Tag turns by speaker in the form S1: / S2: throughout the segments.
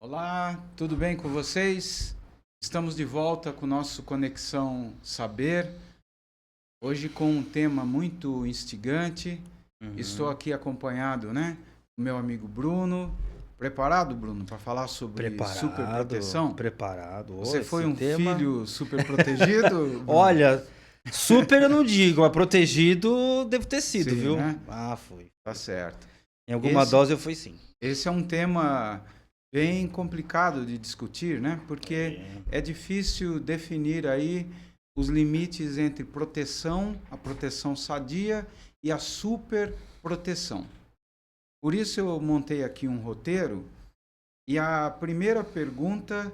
S1: Olá, tudo bem com vocês? Estamos de volta com o nosso Conexão Saber. Hoje com um tema muito instigante. Estou aqui acompanhado, do meu amigo Bruno. Preparado, Bruno, para falar sobre superproteção?
S2: Preparado.
S1: Você foi um filho super protegido?
S2: Olha, super eu não digo, mas protegido devo ter sido,
S1: Sim,
S2: viu?
S1: né?
S2: Ah, foi.
S1: Tá certo.
S2: Em alguma dose eu fui sim.
S1: Esse é um tema bem complicado de discutir, né? Porque é difícil definir aí os limites entre a proteção sadia e a superproteção. Por isso eu montei aqui um roteiro e a primeira pergunta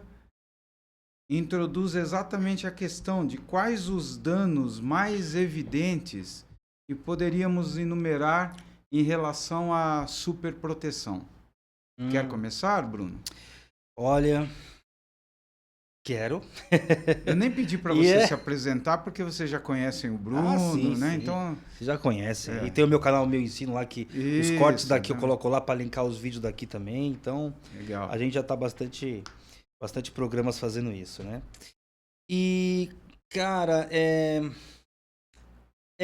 S1: introduz exatamente a questão de quais os danos mais evidentes que poderíamos enumerar em relação à superproteção. Quer começar, Bruno?
S2: Olha, quero.
S1: Eu nem pedi para você se apresentar, porque vocês já conhecem o Bruno,
S2: sim,
S1: né?
S2: Sim.
S1: Então,
S2: vocês já conhecem. E tem o meu canal, o meu ensino lá, que os cortes daqui eu coloco lá para linkar os vídeos daqui também. Então,
S1: legal.
S2: A gente já tá bastante programas fazendo isso, né? E, cara, é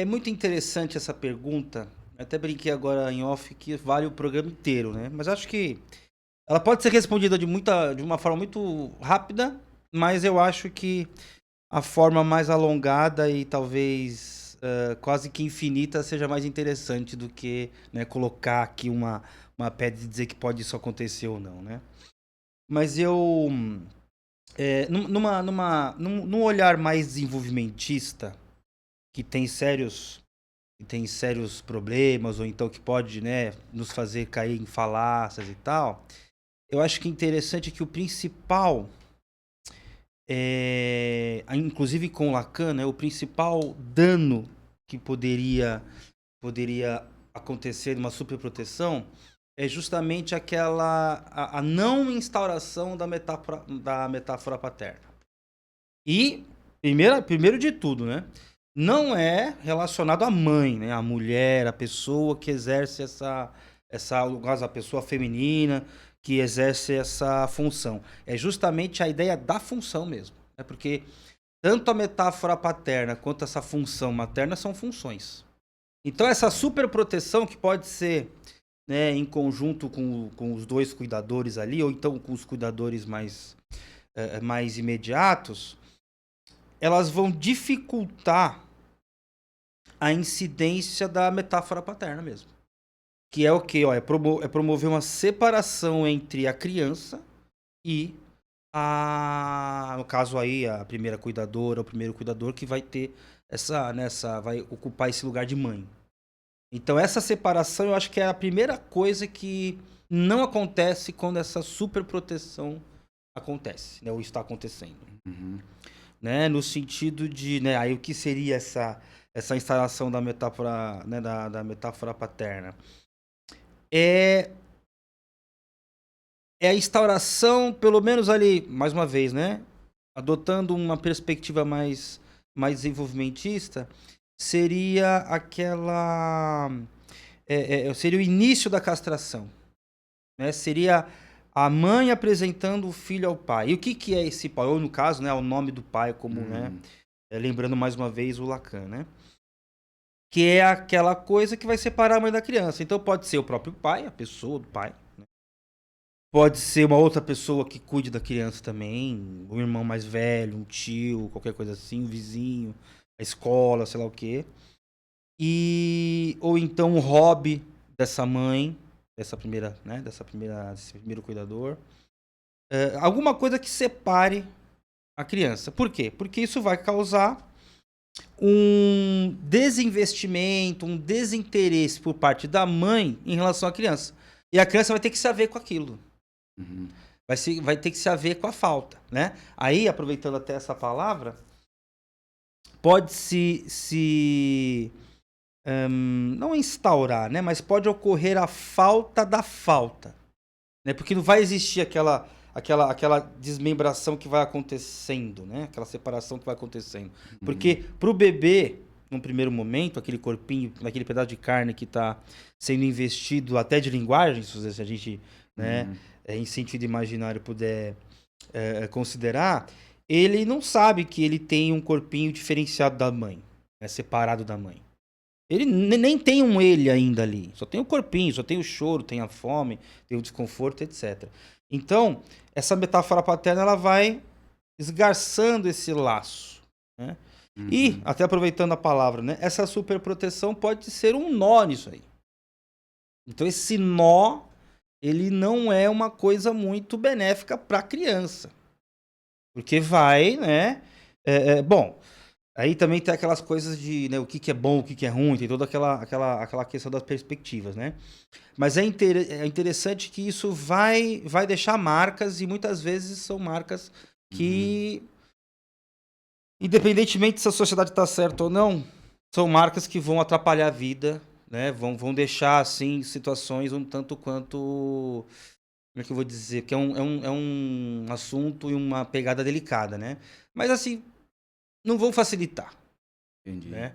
S2: muito interessante essa pergunta. Até brinquei agora em off que vale o programa inteiro, né? Mas acho que ela pode ser respondida de uma forma muito rápida, mas eu acho que a forma mais alongada e talvez quase que infinita seja mais interessante do que, né, colocar aqui uma pedra e dizer que pode isso acontecer ou não, né? Mas eu... num olhar mais desenvolvimentista, que tem sérios problemas, ou então que pode, né, nos fazer cair em falácias e tal, eu acho que é interessante que o principal, inclusive com Lacan, né, o principal dano que poderia acontecer numa superproteção é justamente a não instauração da metáfora paterna. E, primeiro de tudo, né, não é relacionado à mãe, né, a mulher, a pessoa que exerce no caso, a pessoa feminina que exerce essa função. É justamente a ideia da função mesmo. Né, porque tanto a metáfora paterna quanto essa função materna são funções. Então, essa superproteção que pode ser, né, em conjunto com os dois cuidadores ali, ou então com os cuidadores mais imediatos, elas vão dificultar a incidência da metáfora paterna mesmo. Que é o quê? É promover uma separação entre a criança e no caso aí, a primeira cuidadora, o primeiro cuidador que vai ter vai ocupar esse lugar de mãe. Então essa separação eu acho que é a primeira coisa que não acontece quando essa superproteção acontece, né, ou está acontecendo. Né, no sentido de, né, aí o que seria essa instalação da metáfora, né, da metáfora paterna? É a instauração, pelo menos ali, mais uma vez, né, adotando uma perspectiva mais desenvolvimentista, seria seria o início da castração, né? Seria a mãe apresentando o filho ao pai. E o que é esse pai? Ou no caso, né, o nome do pai, como, né, lembrando mais uma vez o Lacan, né? Que é aquela coisa que vai separar a mãe da criança. Então pode ser o próprio pai, a pessoa do pai, né? Pode ser uma outra pessoa que cuide da criança também, um irmão mais velho, um tio, qualquer coisa assim, um vizinho, a escola, sei lá o quê. Ou então o hobby dessa mãe, desse primeiro cuidador. Alguma coisa que separe a criança. Por quê? Porque isso vai causar um desinvestimento, um desinteresse por parte da mãe em relação à criança. E a criança vai ter que se haver com aquilo. Vai ter que se haver com a falta, né? Aí, aproveitando até essa palavra, pode-se não instaurar, né? Mas pode ocorrer a falta da falta, né? Porque não vai existir aquela desmembração que vai acontecendo, né? Aquela separação que vai acontecendo. Porque pro bebê, num primeiro momento, aquele corpinho, aquele pedaço de carne que está sendo investido até de linguagem, se a gente, né, em sentido imaginário puder considerar, ele não sabe que ele tem um corpinho diferenciado da mãe, né, separado da mãe. Ele nem tem um ele ainda ali. Só tem o corpinho, só tem o choro, tem a fome, tem o desconforto, etc. Então, essa metáfora paterna, ela vai esgarçando esse laço, né? E, até aproveitando a palavra, né? Essa superproteção pode ser um nó nisso aí. Então, esse nó, ele não é uma coisa muito benéfica para a criança. Porque vai, né? Bom, aí também tem aquelas coisas de, né, o que é bom, o que é ruim, tem toda aquela questão das perspectivas, né? Mas é interessante que isso vai deixar marcas, e muitas vezes são marcas que, independentemente se a sociedade está certa ou não, são marcas que vão atrapalhar a vida, né? Vão deixar, assim, situações um tanto quanto... Como é que eu vou dizer? Que é um assunto e uma pegada delicada, né? Mas, assim, não vão facilitar.
S1: Entendi.
S2: Né?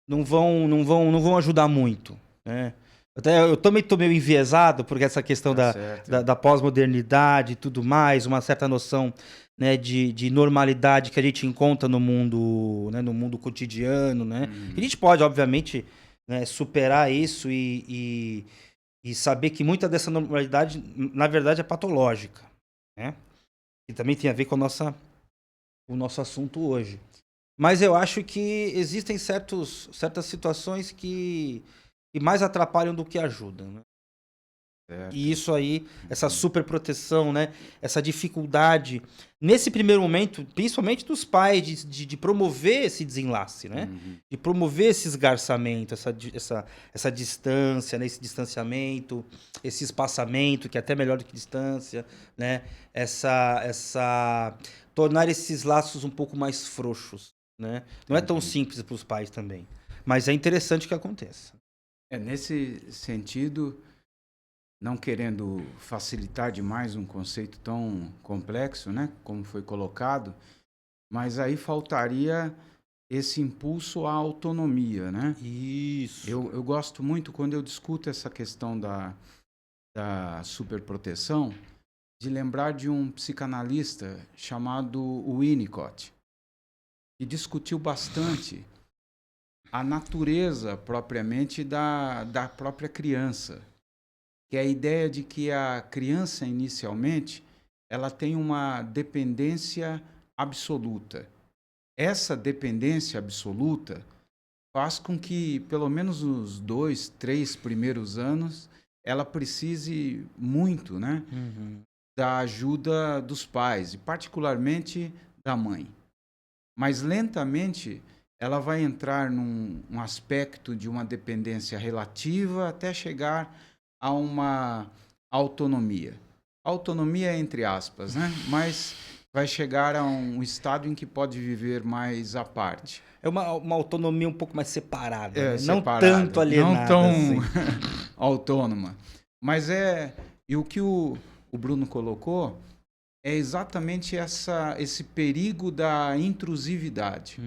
S2: Não vão ajudar muito, né? Eu também estou meio enviesado porque essa questão da pós-modernidade e tudo mais, uma certa noção, né, de normalidade que a gente encontra no mundo, né, no mundo cotidiano, né? A gente pode, obviamente, né, superar isso e saber que muita dessa normalidade, na verdade, é patológica, né? E também tem a ver com o nosso assunto hoje. Mas eu acho que existem certas situações que mais atrapalham do que ajudam, né? E isso aí, essa superproteção, né? Essa dificuldade, nesse primeiro momento, principalmente dos pais, de promover esse desenlace, né? De promover esse esgarçamento, essa distância, né? Esse distanciamento, esse espaçamento, que é até melhor do que distância, né? Tornar esses laços um pouco mais frouxos, né? Não é tão simples para os pais também, mas é interessante que aconteça.
S1: Nesse sentido, não querendo facilitar demais um conceito tão complexo, né, como foi colocado, mas aí faltaria esse impulso à autonomia, né?
S2: Isso.
S1: Eu gosto muito, quando eu discuto essa questão da superproteção, de lembrar de um psicanalista chamado Winnicott, que discutiu bastante a natureza propriamente da própria criança, que é a ideia de que a criança, inicialmente, ela tem uma dependência absoluta. Essa dependência absoluta faz com que, pelo menos nos 2, 3 primeiros anos, ela precise muito, né, da ajuda dos pais, e particularmente da mãe. Mas, lentamente, ela vai entrar num aspecto de uma dependência relativa até chegar a uma autonomia. Autonomia entre aspas, né? Mas vai chegar a um estado em que pode viver mais à parte.
S2: É uma autonomia um pouco mais separada, né?
S1: Separada,
S2: não tanto alienada,
S1: não tão
S2: assim.
S1: autônoma. Mas e o que o Bruno colocou é exatamente esse perigo da intrusividade,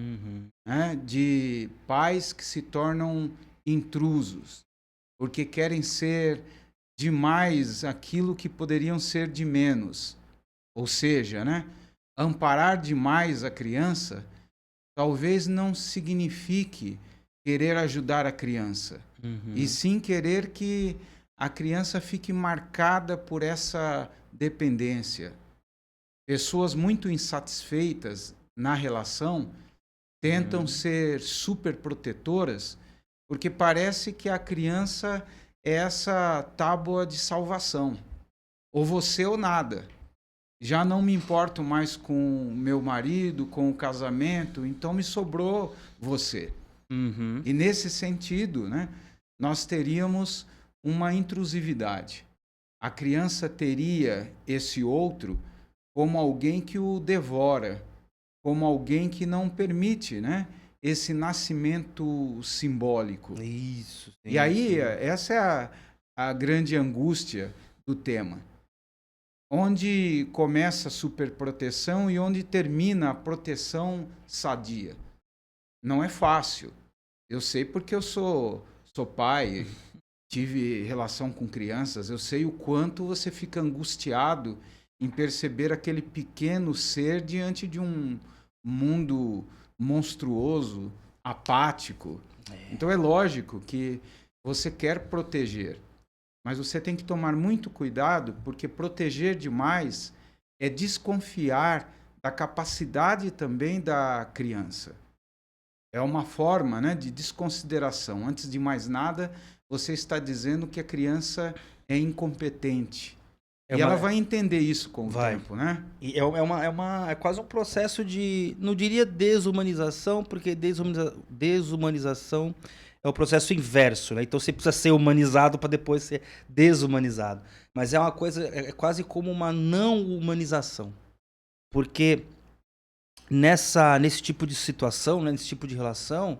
S1: né? De pais que se tornam intrusos, porque querem ser demais aquilo que poderiam ser de menos. Ou seja, né, amparar demais a criança talvez não signifique querer ajudar a criança, e sim querer que a criança fique marcada por essa dependência. Pessoas muito insatisfeitas na relação tentam ser super protetoras porque parece que a criança é essa tábua de salvação. Ou você ou nada. Já não me importo mais com meu marido, com o casamento, então me sobrou você. E nesse sentido, né, nós teríamos uma intrusividade. A criança teria esse outro como alguém que o devora, como alguém que não permite, né, esse nascimento simbólico.
S2: Isso. Sim,
S1: e aí, essa é a grande angústia do tema. Onde começa a superproteção e onde termina a proteção sadia. Não é fácil. Eu sei porque eu sou pai, tive relação com crianças, eu sei o quanto você fica angustiado em perceber aquele pequeno ser diante de um mundo monstruoso, apático. Então é lógico que você quer proteger, mas você tem que tomar muito cuidado, porque proteger demais é desconfiar da capacidade também da criança. É uma forma, né, de desconsideração. Antes de mais nada, você está dizendo que a criança é incompetente. E ela vai entender isso com o tempo, né?
S2: E é quase um processo de, não diria desumanização, porque desumanização é o processo inverso, né? Então você precisa ser humanizado para depois ser desumanizado. Mas é uma coisa, é quase como uma não humanização. Porque nesse tipo de situação, né, nesse tipo de relação,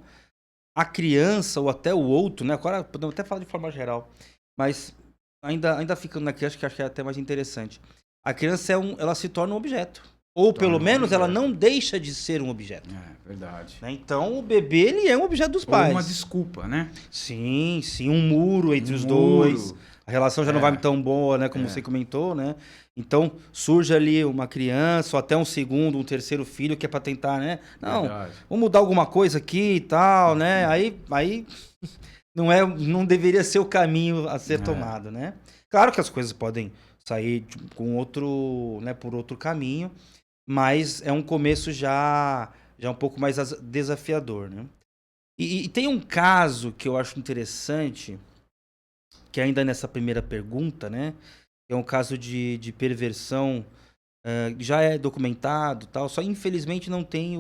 S2: a criança ou até o outro, né? Agora podemos até falar de forma geral, mas ainda ficando aqui, acho que é até mais interessante. A criança ela se torna um objeto. Ou pelo menos ela não deixa de ser um objeto.
S1: É verdade.
S2: Né? Então o bebê, ele é um objeto dos pais.
S1: Ou uma desculpa, né?
S2: Sim, um muro entre os dois. A relação já não vai tão boa, né? Como você comentou, né? Então surge ali uma criança, ou até um segundo, um terceiro filho, que é pra tentar, né? Não, vamos mudar alguma coisa aqui e tal, né? Aí não deveria ser o caminho a ser tomado, né? Claro que as coisas podem sair com outro, né, por outro caminho, mas é um começo já um pouco mais desafiador, né? E tem um caso que eu acho interessante, que ainda nessa primeira pergunta, né? É um caso de perversão, já é documentado, tal, só infelizmente não tem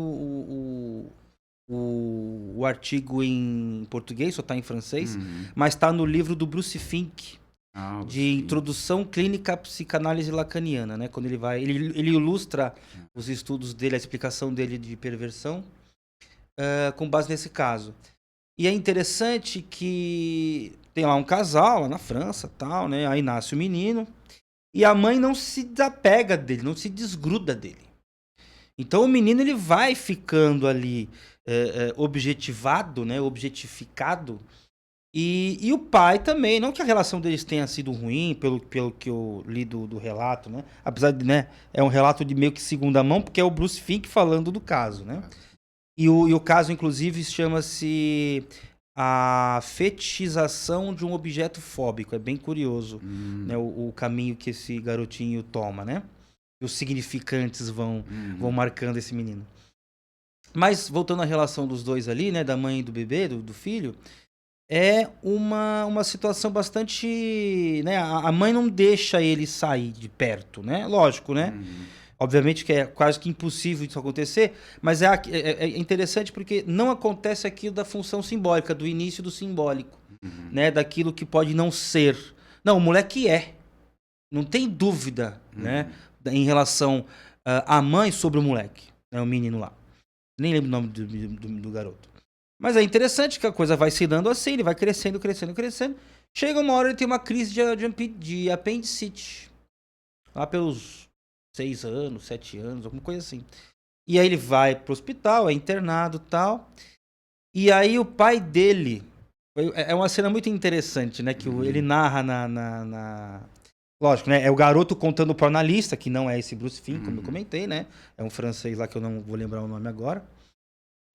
S2: o artigo em português, só está em francês, mas está no livro do Bruce Fink, de Introdução Clínica à Psicanálise Lacaniana, né? Quando ele ilustra os estudos dele, a explicação dele de perversão, com base nesse caso. E é interessante que tem lá um casal lá na França, tal, né? Aí nasce o menino e a mãe não se desapega dele, não se desgruda dele. Então o menino, ele vai ficando ali objetivado, né? Objetificado. E o pai também, não que a relação deles tenha sido ruim, pelo que eu li do relato, né? Apesar de, né, é um relato de meio que segunda mão, porque é o Bruce Fink falando do caso, né? E o caso, inclusive, chama-se a fetichização de um objeto fóbico. É bem curioso, né, o caminho que esse garotinho toma, né? E os significantes vão marcando esse menino. Mas, voltando à relação dos dois ali, né? Da mãe e do bebê, do filho... É uma situação bastante... Né, a mãe não deixa ele sair de perto, né? Lógico, né? Obviamente que é quase que impossível isso acontecer, mas é interessante porque não acontece aquilo da função simbólica, do início do simbólico, né? Daquilo que pode não ser. Não, o moleque é. Não tem dúvida, né? Em relação à mãe sobre o moleque, né? O menino lá. Nem lembro o nome do garoto. Mas é interessante que a coisa vai se dando assim, ele vai crescendo. Chega uma hora ele tem uma crise de apendicite. Lá pelos 6 anos, 7 anos, alguma coisa assim. E aí ele vai pro hospital, é internado e tal. E aí o pai dele... É uma cena muito interessante, né? Que ele narra Lógico, né? É o garoto contando pro analista, que não é esse Bruce Fink, como eu comentei, né? É um francês lá que eu não vou lembrar o nome agora.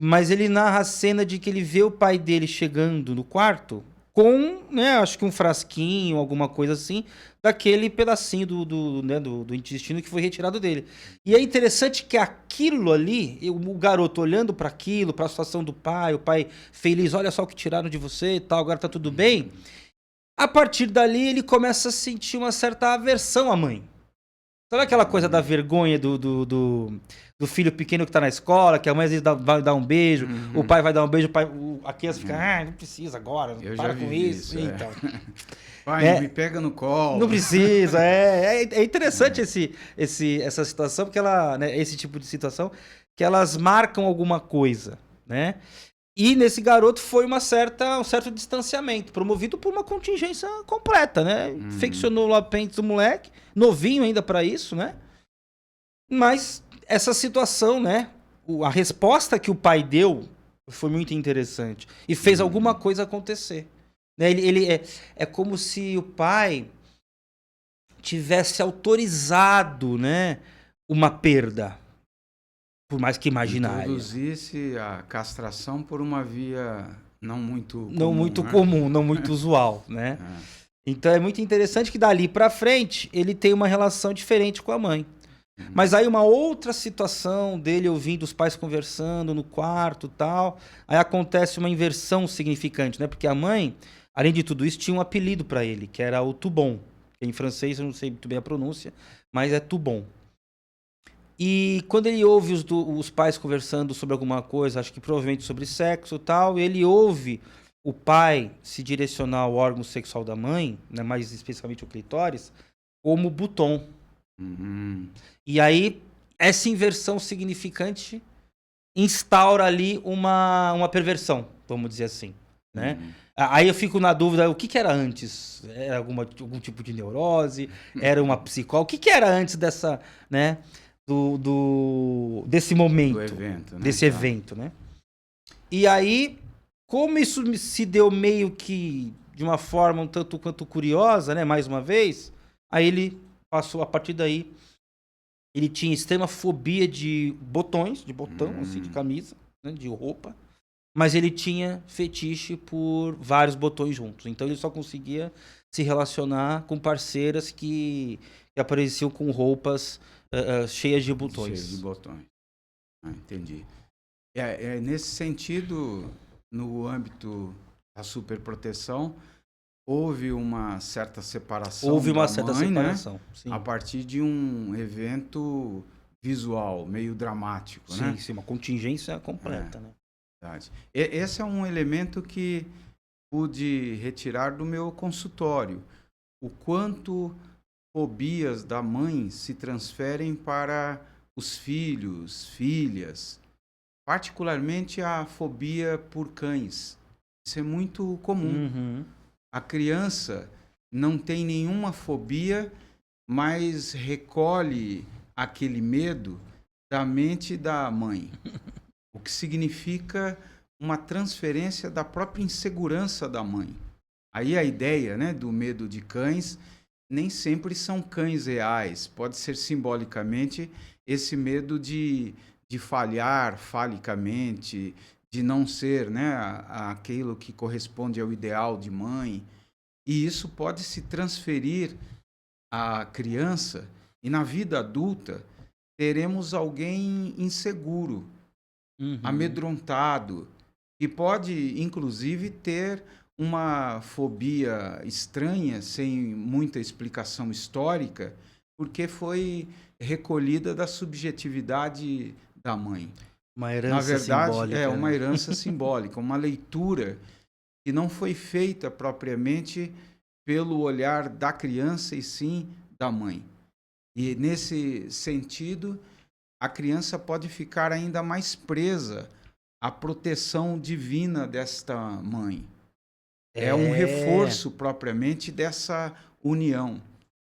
S2: Mas ele narra a cena de que ele vê o pai dele chegando no quarto com, né, acho que um frasquinho, alguma coisa assim, daquele pedacinho do intestino que foi retirado dele. E é interessante que aquilo ali, o garoto olhando para aquilo, para a situação do pai, o pai feliz, olha só o que tiraram de você e tal, agora tá tudo bem. A partir dali ele começa a sentir uma certa aversão à mãe. Sabe aquela coisa da vergonha do filho pequeno que tá na escola, que a mãe às vezes vai dar um beijo, o pai vai dar um beijo, a criança fica, não precisa agora, para com isso. Então.
S1: Pai, me pega no colo.
S2: Não precisa, é interessante essa situação, porque né, esse tipo de situação, que elas marcam alguma coisa, né? E nesse garoto foi um certo distanciamento, promovido por uma contingência completa, né? Infeccionou o apêndice do moleque, novinho ainda para isso, né? Mas essa situação, né? A resposta que o pai deu Foi muito interessante. E fez alguma coisa acontecer. Né? Ele é como se o pai tivesse autorizado, né, uma perda, por mais que imaginária.
S1: Introduzisse a castração por uma via não muito comum.
S2: Não muito
S1: né?
S2: comum, não muito usual, né?
S1: É.
S2: Então é muito interessante que dali pra frente ele tem uma relação diferente com a mãe. Mas aí uma outra situação dele ouvindo os pais conversando no quarto e tal, aí acontece uma inversão significante, né? Porque a mãe, além de tudo isso, tinha um apelido pra ele, que era o Tubon. Em francês eu não sei muito bem a pronúncia, mas é Tubon. E quando ele ouve os pais conversando sobre alguma coisa, acho que provavelmente sobre sexo e tal, ele ouve o pai se direcionar ao órgão sexual da mãe, né, mais especificamente o clitóris, como botão.
S1: Uhum.
S2: E aí, essa inversão significante instaura ali uma perversão, vamos dizer assim, né?
S1: Uhum.
S2: Aí eu fico na dúvida, o que era antes? Era algum tipo de neurose? Era uma psicose? O que era antes dessa, né? Desse momento.
S1: Do evento, né?
S2: Desse evento, né? E aí, como isso se deu meio que de uma forma um tanto quanto curiosa, né? Mais uma vez, aí ele passou, a partir daí, ele tinha extrema fobia de botões, de botão, assim, de camisa, né? De roupa. Mas ele tinha fetiche por vários botões juntos. Então ele só conseguia se relacionar com parceiras que apareciam com roupas cheias de botões.
S1: Cheias de botões. Entendi. Nesse sentido, no âmbito da superproteção, houve uma certa separação
S2: Houve uma
S1: da
S2: certa
S1: mãe,
S2: separação.
S1: né?
S2: Sim.
S1: A partir de um evento visual, meio dramático, né?
S2: Sim, uma contingência completa, né?
S1: Verdade. Esse é um elemento que pude retirar do meu consultório. O quanto fobias da mãe se transferem para os filhos, filhas, particularmente a fobia por cães. Isso é muito comum.
S2: Uhum.
S1: A criança não tem nenhuma fobia, mas recolhe aquele medo da mente da mãe. O que significa uma transferência da própria insegurança da mãe. Aí a ideia, né, do medo de cães nem sempre são cães reais. Pode ser simbolicamente esse medo de falhar falicamente, de não ser, né, aquilo que corresponde ao ideal de mãe. E isso pode se transferir à criança, e na vida adulta teremos alguém inseguro, amedrontado, que pode, inclusive, ter uma fobia estranha, sem muita explicação histórica, porque foi recolhida da subjetividade da mãe.
S2: Uma herança
S1: Na verdade,
S2: simbólica.
S1: é uma
S2: né?
S1: herança simbólica, uma leitura que não foi feita propriamente pelo olhar da criança e sim da mãe. E nesse sentido, a criança pode ficar ainda mais presa à proteção divina desta mãe. É um reforço propriamente dessa união,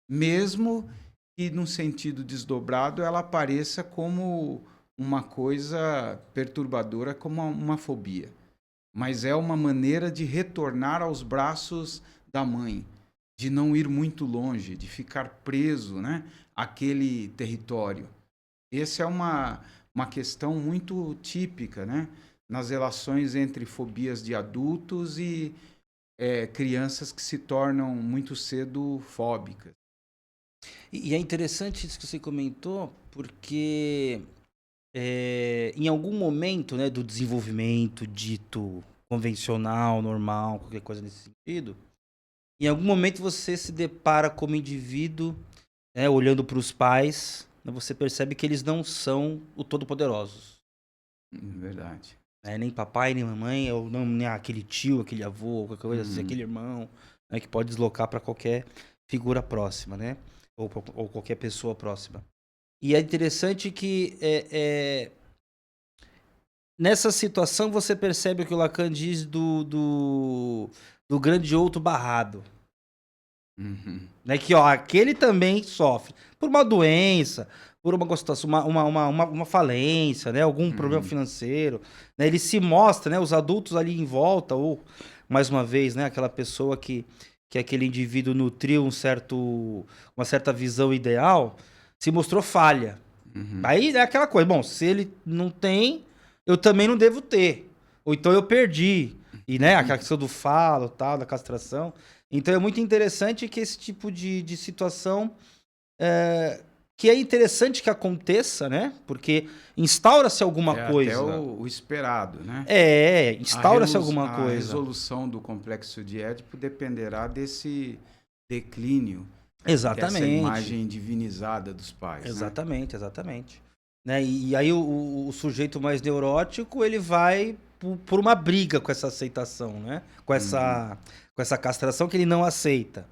S1: mesmo que num sentido desdobrado ela apareça como uma coisa perturbadora, como uma fobia. Mas é uma maneira de retornar aos braços da mãe, de não ir muito longe, de ficar preso, né, àquele território. Essa é uma questão muito típica, né, nas relações entre fobias de adultos e crianças que se tornam muito cedo fóbicas.
S2: E é interessante isso que você comentou, porque em algum momento, né, do desenvolvimento dito convencional, normal, qualquer coisa nesse sentido, em algum momento você se depara como indivíduo, né, olhando para os pais, né, você percebe que eles não são o todo-poderosos.
S1: Verdade.
S2: Nem papai, nem mamãe, ou não, nem aquele tio, aquele avô, qualquer coisa assim, aquele irmão, né, que pode deslocar para qualquer figura próxima, né? Ou qualquer pessoa próxima. E é interessante que nessa situação você percebe o que o Lacan diz do grande outro barrado. Né? Que aquele também sofre por uma doença, por uma situação, uma falência, né? Algum problema financeiro, né? Ele se mostra, né? Os adultos ali em volta, ou, mais uma vez, né? Aquela pessoa que aquele indivíduo nutriu uma certa visão ideal, se mostrou falha. Aí é aquela coisa, bom, se ele não tem, eu também não devo ter. Ou então eu perdi. E, né, aquela questão do falo, tal, da castração. Então é muito interessante que esse tipo de situação, que é interessante que aconteça, né? Porque instaura-se alguma coisa.
S1: Até o esperado, né?
S2: Instaura-se alguma coisa.
S1: A resolução do complexo de Édipo dependerá desse declínio.
S2: Exatamente.
S1: Dessa imagem divinizada dos pais.
S2: Exatamente, né? Exatamente. Né? E aí o sujeito mais neurótico, ele vai por uma briga com essa aceitação, né? Com essa castração que ele não aceita.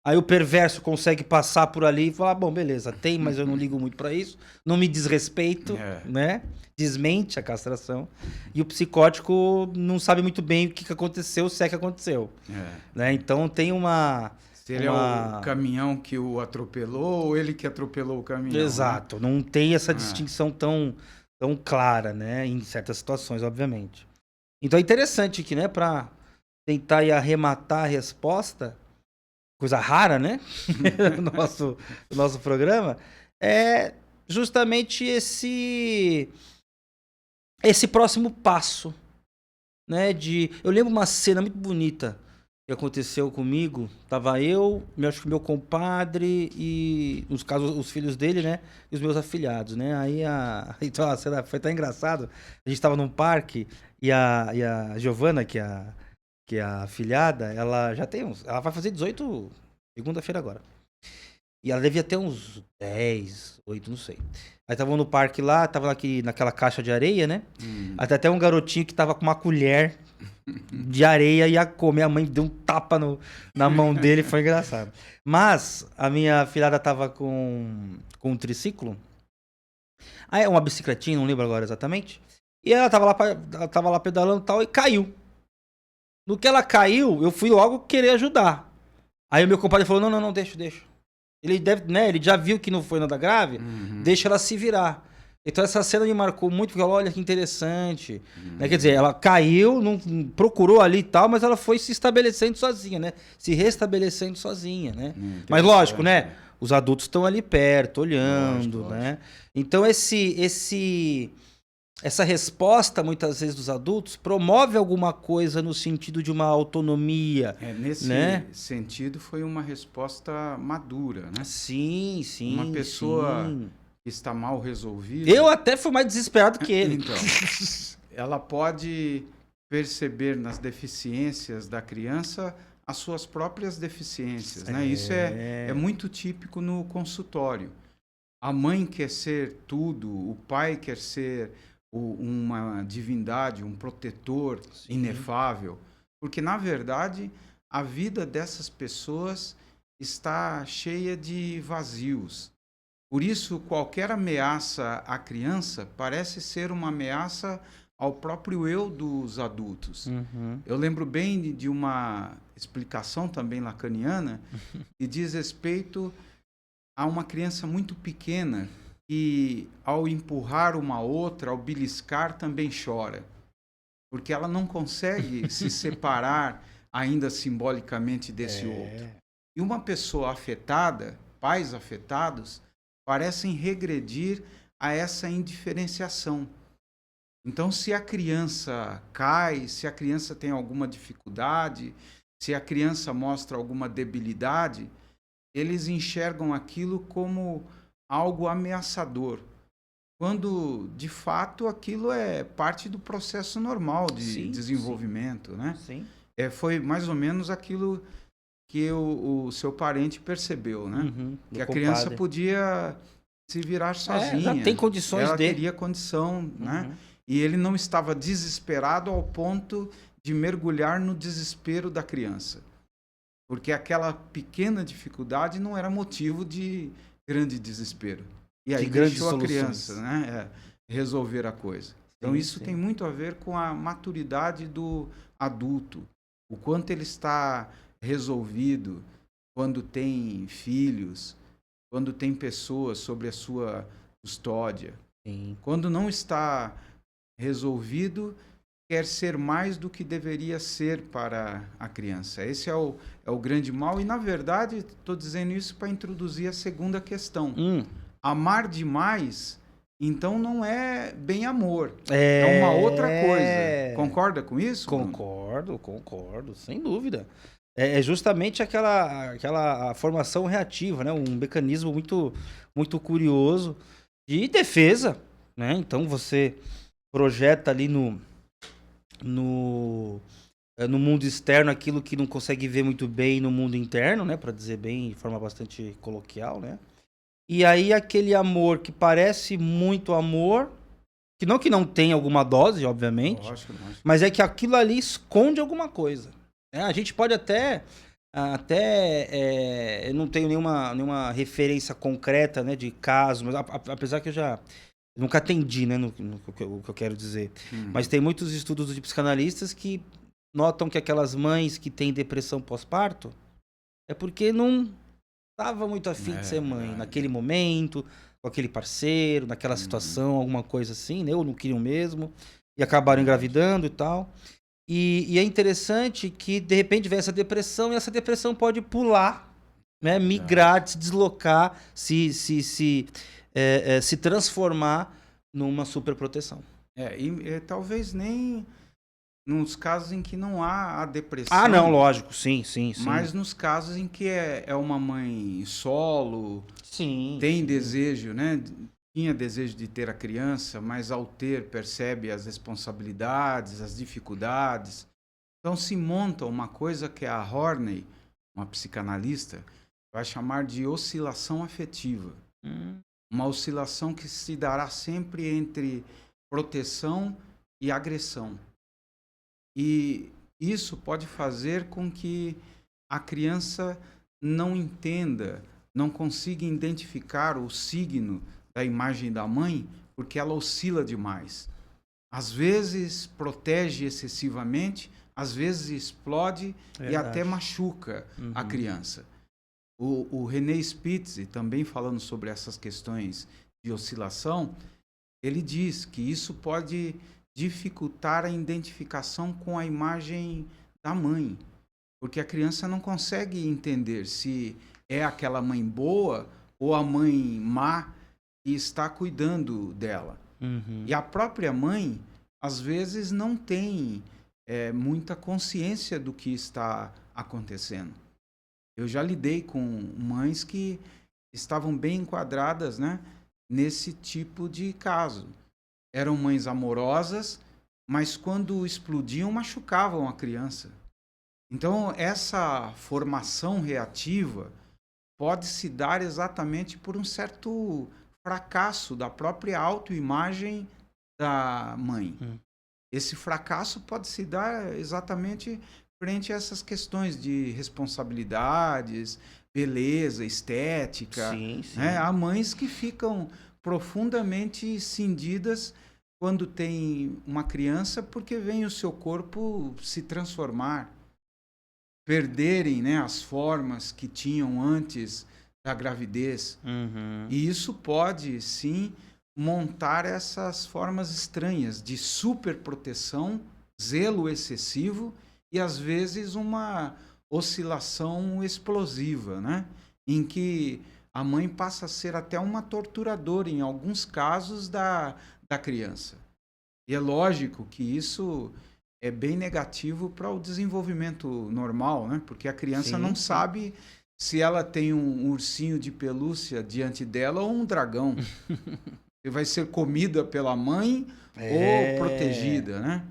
S2: Aí o perverso consegue passar por ali e falar, bom, beleza, tem, mas eu não ligo muito pra isso, não me desrespeito, né? Desmente a castração. E o psicótico não sabe muito bem o que aconteceu, se é que aconteceu. Né? Então tem uma...
S1: Se ele é o caminhão que o atropelou ou ele que atropelou o caminhão.
S2: Exato, né? Não tem essa distinção tão clara, né? Em certas situações, obviamente. Então é interessante que, né, para tentar ir arrematar a resposta, coisa rara, né? no nosso programa, é justamente esse próximo passo, né? Eu lembro uma cena muito bonita que aconteceu comigo. Tava acho que meu compadre e, nos casos, os filhos dele, né? E os meus afilhados, né? Aí então a cena foi tão engraçado. A gente tava num parque e a Giovana, que é a afilhada, ela já tem ela vai fazer 18 segunda-feira agora. E ela devia ter uns 10, 8, não sei. Aí tava no parque lá, tava aqui naquela caixa de areia, né? Até um garotinho que tava com uma colher de areia e ia comer. A mãe deu um tapa na mão dele, foi engraçado. Mas a minha filhada tava com um triciclo. Aí uma bicicletinha, não lembro agora exatamente. E ela tava lá pedalando e tal, e caiu. No que ela caiu, eu fui logo querer ajudar. Aí o meu compadre falou, não, deixa. Ele deve, né, ele já viu que não foi nada grave, deixa ela se virar. Então essa cena me marcou muito, porque olha que interessante. Né? Quer dizer, ela caiu, não procurou ali e tal, mas ela foi se estabelecendo sozinha, né? Se restabelecendo sozinha, né? Mas lógico, né? Os adultos estão ali perto, olhando, lógico. Né? Então essa resposta, muitas vezes, dos adultos promove alguma coisa no sentido de uma autonomia.
S1: Nesse sentido, foi uma resposta madura, né?
S2: Sim.
S1: Uma pessoa que está mal resolvida...
S2: Eu até fui mais desesperado que ele.
S1: Então, ela pode perceber nas deficiências da criança as suas próprias deficiências, né? Isso é muito típico no consultório. A mãe quer ser tudo, o pai quer ser... uma divindade, um protetor inefável, porque na verdade a vida dessas pessoas está cheia de vazios. Por isso, qualquer ameaça à criança parece ser uma ameaça ao próprio eu dos adultos. Eu lembro bem de uma explicação também lacaniana que diz respeito a uma criança muito pequena que, ao empurrar uma outra, ao beliscar, também chora. Porque ela não consegue se separar, ainda simbolicamente, desse outro. E uma pessoa afetada, pais afetados, parecem regredir a essa indiferenciação. Então, se a criança cai, se a criança tem alguma dificuldade, se a criança mostra alguma debilidade, eles enxergam aquilo como algo ameaçador, quando de fato aquilo é parte do processo normal de desenvolvimento, né?
S2: Sim.
S1: Foi mais ou menos aquilo que o seu parente percebeu, né? Que a criança podia se virar sozinha.
S2: Já tem condições
S1: ela
S2: dele.
S1: teria condição, né? E ele não estava desesperado ao ponto de mergulhar no desespero da criança, porque aquela pequena dificuldade não era motivo de grande desespero. E aí deixou a criança, né, resolver a coisa. Então isso tem muito a ver com a maturidade do adulto. O quanto ele está resolvido quando tem filhos, quando tem pessoas sobre a sua custódia.
S2: Sim.
S1: Quando não está resolvido, quer ser mais do que deveria ser para a criança. Esse é o grande mal. E, na verdade, estou dizendo isso para introduzir a segunda questão. Amar demais, então, não é bem amor. É uma outra coisa. Concorda com isso, Bruno?
S2: Concordo, sem dúvida. É justamente aquela formação reativa, né? Um mecanismo muito, muito curioso de defesa, né? Então, você projeta ali no mundo externo aquilo que não consegue ver muito bem no mundo interno, né? Para dizer bem de forma bastante coloquial, né? E aí aquele amor que parece muito amor, que não tem alguma dose, obviamente,
S1: Lógico.
S2: mas é que aquilo ali esconde alguma coisa. A gente pode eu não tenho nenhuma referência concreta, né, de caso, mas apesar que eu nunca atendi, né, no que eu quero dizer. Mas tem muitos estudos de psicanalistas que notam que aquelas mães que têm depressão pós-parto é porque não estava muito afim de ser mãe naquele momento, com aquele parceiro, naquela situação, alguma coisa assim, né, ou não queriam mesmo, e acabaram engravidando e tal. E é interessante que, de repente, vem essa depressão, e essa depressão pode pular, né, migrar, se deslocar, se transformar numa superproteção.
S1: E talvez nem nos casos em que não há a depressão.
S2: Ah, não, lógico, sim.
S1: Mas nos casos em que é uma mãe solo, tem desejo, né? Tinha desejo de ter a criança, mas ao ter percebe as responsabilidades, as dificuldades. Então se monta uma coisa que a Horney, uma psicanalista, vai chamar de oscilação afetiva. Uma oscilação que se dará sempre entre proteção e agressão. E isso pode fazer com que a criança não entenda, não consiga identificar o signo da imagem da mãe, porque ela oscila demais. Às vezes protege excessivamente, às vezes explode e até machuca a criança. O René Spitz, também falando sobre essas questões de oscilação, ele diz que isso pode dificultar a identificação com a imagem da mãe, porque a criança não consegue entender se é aquela mãe boa ou a mãe má que está cuidando dela. E a própria mãe, às vezes, não tem muita consciência do que está acontecendo. Eu já lidei com mães que estavam bem enquadradas, né, nesse tipo de caso. Eram mães amorosas, mas quando explodiam, machucavam a criança. Então, essa formação reativa pode se dar exatamente por um certo fracasso da própria autoimagem da mãe. Esse fracasso pode se dar exatamente frente a essas questões de responsabilidades, beleza, estética. Né? Há mães que ficam profundamente cindidas quando tem uma criança porque vem o seu corpo se transformar, perderem, né, as formas que tinham antes da gravidez. E isso pode, sim, montar essas formas estranhas de superproteção, zelo excessivo e, às vezes, uma oscilação explosiva, né? Em que a mãe passa a ser até uma torturadora, em alguns casos, da criança. E é lógico que isso é bem negativo para o desenvolvimento normal, né? Porque a criança não sabe se ela tem um ursinho de pelúcia diante dela ou um dragão. Você vai ser comida pela mãe ou protegida, né?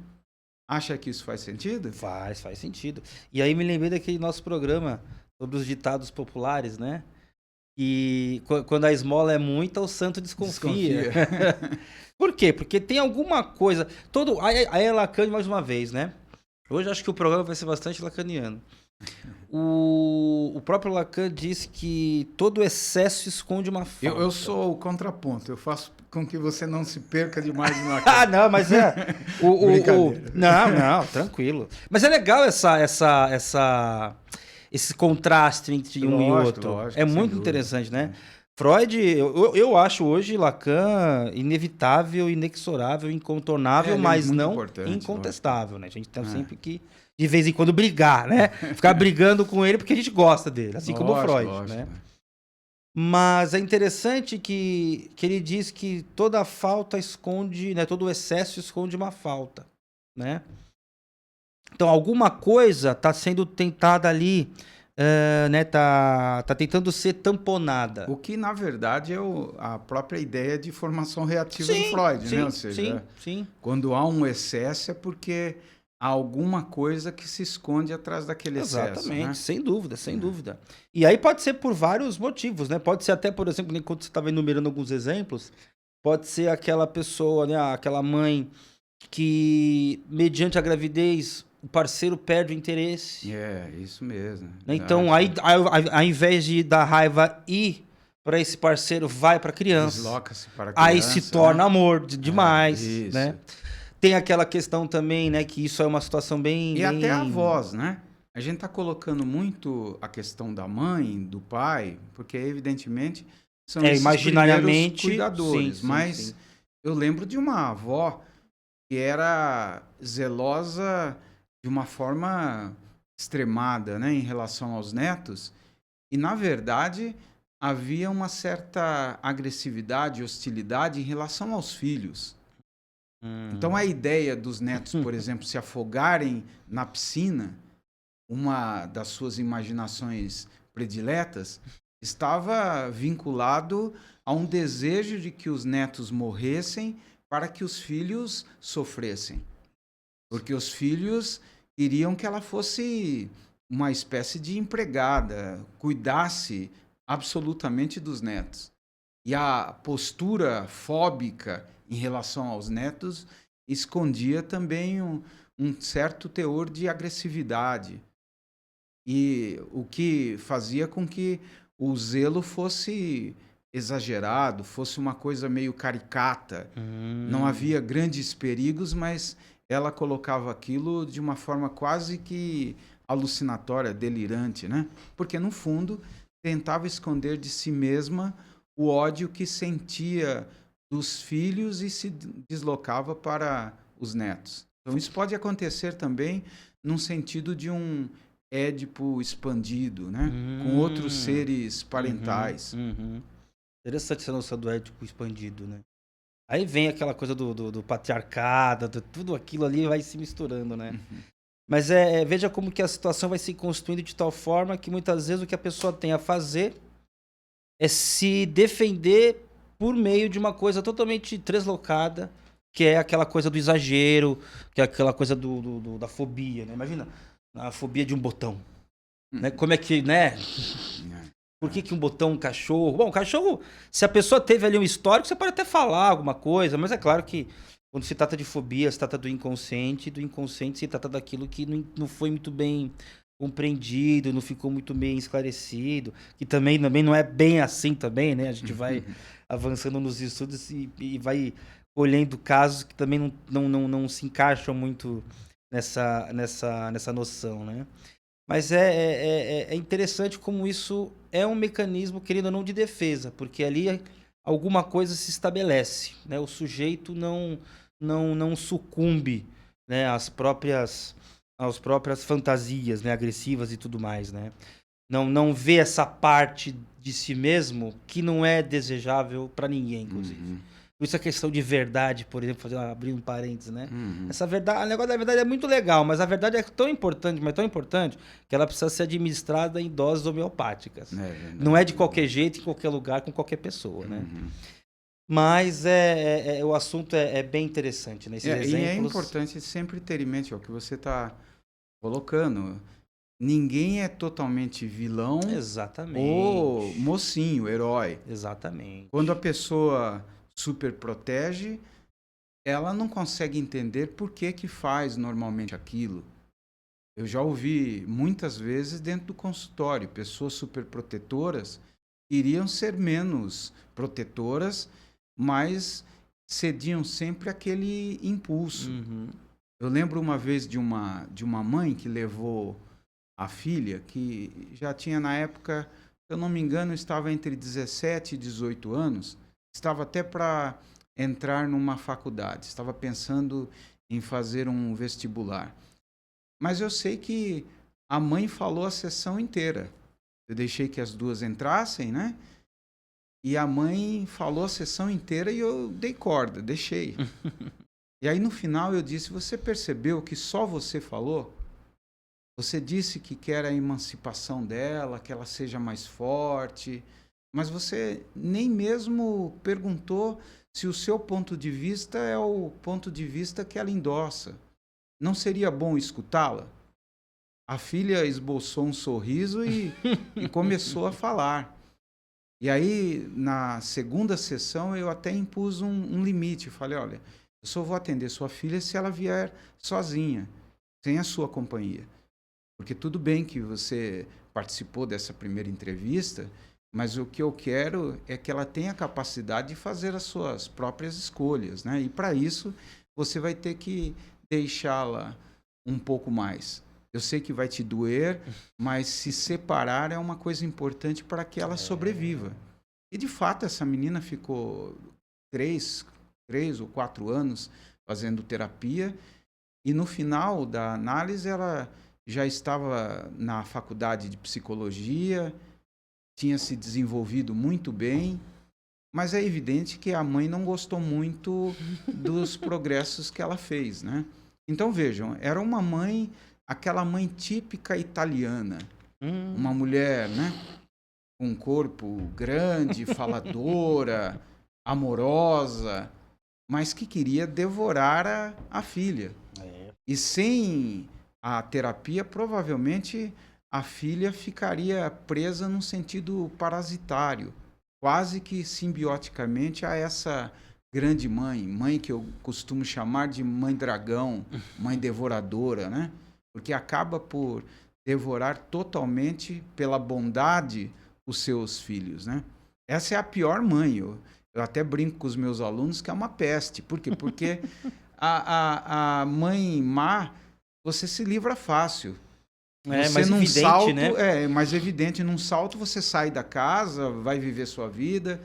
S1: Acha que isso faz sentido?
S2: Faz sentido. E aí me lembrei daquele nosso programa sobre os ditados populares, né? E quando a esmola é muita, o santo desconfia. Por quê? Porque tem alguma coisa... Aí é Lacan mais uma vez, né? Hoje acho que o programa vai ser bastante lacaniano. O próprio Lacan disse que todo excesso esconde uma falta.
S1: Eu sou o contraponto. Eu faço com que você não se perca demais no Lacan.
S2: Ah, não, mas Não, tranquilo. Mas é legal esse contraste entre um e outro.
S1: Lógico,
S2: é muito interessante, né? Freud, eu acho hoje Lacan inevitável, inexorável, incontornável,
S1: Ele é
S2: mas
S1: muito
S2: não
S1: importante,
S2: incontestável, né? A gente tem sempre que, de vez em quando, brigar, né? Ficar brigando com ele porque a gente gosta dele, assim como o Freud, né? Mas é interessante que ele diz que toda falta esconde, né? Todo excesso esconde uma falta, né? Então, alguma coisa está sendo tentada ali, né? Tá tentando ser tamponada.
S1: O que, na verdade, é a própria ideia de formação reativa do
S2: Sim,
S1: Freud, né?
S2: sim,
S1: Ou seja,
S2: sim.
S1: quando há um excesso é porque há alguma coisa que se esconde atrás daquele excesso, né?
S2: Exatamente, sem dúvida, sem dúvida. E aí pode ser por vários motivos, né? Pode ser até, por exemplo, enquanto você estava enumerando alguns exemplos, pode ser aquela pessoa, né? Aquela mãe que, mediante a gravidez, o parceiro perde o interesse.
S1: É, isso mesmo.
S2: Né? Então, aí, ao invés de dar raiva ir para esse parceiro, vai para a criança.
S1: Desloca-se para a criança.
S2: Aí se torna amor demais,
S1: isso.
S2: né? Tem aquela questão também, né, que isso é uma situação bem...
S1: E até a voz, né? A gente está colocando muito a questão da mãe, do pai, porque evidentemente são esses
S2: imaginariamente,
S1: cuidadores.
S2: sim,
S1: mas
S2: sim.
S1: eu lembro de uma avó que era zelosa de uma forma extremada, né, em relação aos netos. E, na verdade, havia uma certa agressividade, hostilidade em relação aos filhos. Então, a ideia dos netos, por exemplo, se afogarem na piscina, uma das suas imaginações prediletas, estava vinculado a um desejo de que os netos morressem para que os filhos sofressem. Porque os filhos queriam que ela fosse uma espécie de empregada, cuidasse absolutamente dos netos. E a postura fóbica em relação aos netos escondia também um certo teor de agressividade. E o que fazia com que o zelo fosse exagerado, fosse uma coisa meio caricata. Não havia grandes perigos, mas ela colocava aquilo de uma forma quase que alucinatória, delirante, né? Porque, no fundo, tentava esconder de si mesma o ódio que sentia dos filhos e se deslocava para os netos. Então, isso pode acontecer também num sentido de um Édipo expandido, né? Com outros seres parentais.
S2: Interessante essa noção do Édipo expandido, né? Aí vem aquela coisa do patriarcado, tudo aquilo ali vai se misturando, né? Mas veja como que a situação vai se construindo de tal forma que muitas vezes o que a pessoa tem a fazer é se defender por meio de uma coisa totalmente deslocada, que é aquela coisa do exagero, que é aquela coisa da fobia, né? Imagina, a fobia de um botão. Né? Como é que, né? Por que um botão, um cachorro? Bom, cachorro, se a pessoa teve ali um histórico, você pode até falar alguma coisa, mas é claro que quando se trata de fobia, se trata do inconsciente se trata daquilo que não foi muito bem compreendido, não ficou muito bem esclarecido, que também não é bem assim também, né? A gente vai avançando nos estudos e vai olhando casos que também não se encaixam muito nessa noção, né? Mas é interessante como isso é um mecanismo, querendo ou não, de defesa, porque ali alguma coisa se estabelece, né? O sujeito não sucumbe, né, às próprias fantasias, né, agressivas e tudo mais, né? Não vê essa parte de si mesmo que não é desejável para ninguém, inclusive. Por isso a questão de verdade, por exemplo, abrir um parênteses, né? Essa verdade, o negócio da verdade é muito legal, mas a verdade é tão importante, mas tão importante, que ela precisa ser administrada em doses homeopáticas. Não é de qualquer jeito, em qualquer lugar, com qualquer pessoa, né? Mas o assunto é bem interessante, né? Esses exemplos...
S1: E é importante sempre ter em mente o que você está colocando. Ninguém é totalmente vilão.
S2: Exatamente.
S1: Ou mocinho, herói.
S2: Exatamente.
S1: Quando a pessoa super protege, ela não consegue entender por que faz normalmente aquilo. Eu já ouvi muitas vezes dentro do consultório, pessoas super protetoras queriam ser menos protetoras, mas cediam sempre aquele impulso. Eu lembro uma vez de uma mãe que levou a filha, que já tinha na época eu não me engano, estava entre 17 e 18 anos, estava até para entrar numa faculdade, estava pensando em fazer um vestibular. Mas eu sei que a mãe falou a sessão inteira. Eu deixei que as duas entrassem, né? E a mãe falou a sessão inteira e eu dei corda, deixei. E aí no final eu disse, você percebeu que só você falou? Você disse que quer a emancipação dela, que ela seja mais forte, mas você nem mesmo perguntou se o seu ponto de vista é o ponto de vista que ela endossa. Não seria bom escutá-la? A filha esboçou um sorriso e começou a falar. E aí, na segunda sessão, eu até impus um limite. Falei, olha, eu só vou atender sua filha se ela vier sozinha, sem a sua companhia. Porque tudo bem que você participou dessa primeira entrevista, mas o que eu quero é que ela tenha a capacidade de fazer as suas próprias escolhas, né? E para isso, você vai ter que deixá-la um pouco mais. Eu sei que vai te doer, mas se separar é uma coisa importante para que ela sobreviva. E, de fato, essa menina ficou 3 ou 4 anos fazendo terapia e, no final da análise, ela já estava na faculdade de psicologia, tinha se desenvolvido muito bem, mas é evidente que a mãe não gostou muito dos progressos que ela fez, né? Então, vejam, era uma mãe, aquela mãe típica italiana, uma mulher, né, com um corpo grande, faladora, amorosa, mas que queria devorar a filha. E sem a terapia, provavelmente a filha ficaria presa num sentido parasitário, quase que simbioticamente a essa grande mãe que eu costumo chamar de mãe dragão, mãe devoradora, né? Porque acaba por devorar totalmente, pela bondade, os seus filhos, né? Essa é a pior mãe. Eu até brinco com os meus alunos que é uma peste. Por quê? Porque a mãe má, você se livra fácil.
S2: É
S1: Você
S2: mais
S1: num
S2: evidente,
S1: salto,
S2: né?
S1: é mais evidente. Num salto você sai da casa, vai viver sua vida.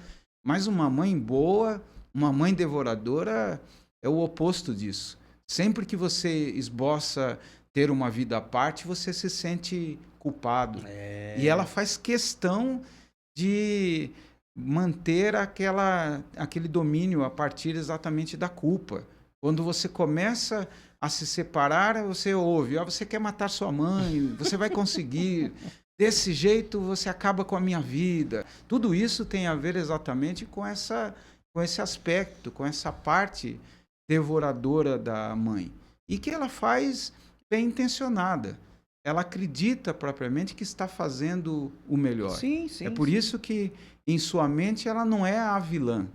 S1: Mas uma mãe boa, uma mãe devoradora, é o oposto disso. Sempre que você esboça ter uma vida à parte, você se sente culpado. E ela faz questão de manter aquele domínio a partir exatamente da culpa. Quando você começa a se separar, você ouve, você quer matar sua mãe, você vai conseguir, desse jeito você acaba com a minha vida. Tudo isso tem a ver exatamente com esse aspecto, com essa parte devoradora da mãe. E que ela faz bem intencionada. Ela acredita propriamente que está fazendo o melhor.
S2: Sim, sim.
S1: É por isso que em sua mente ela não é a vilã,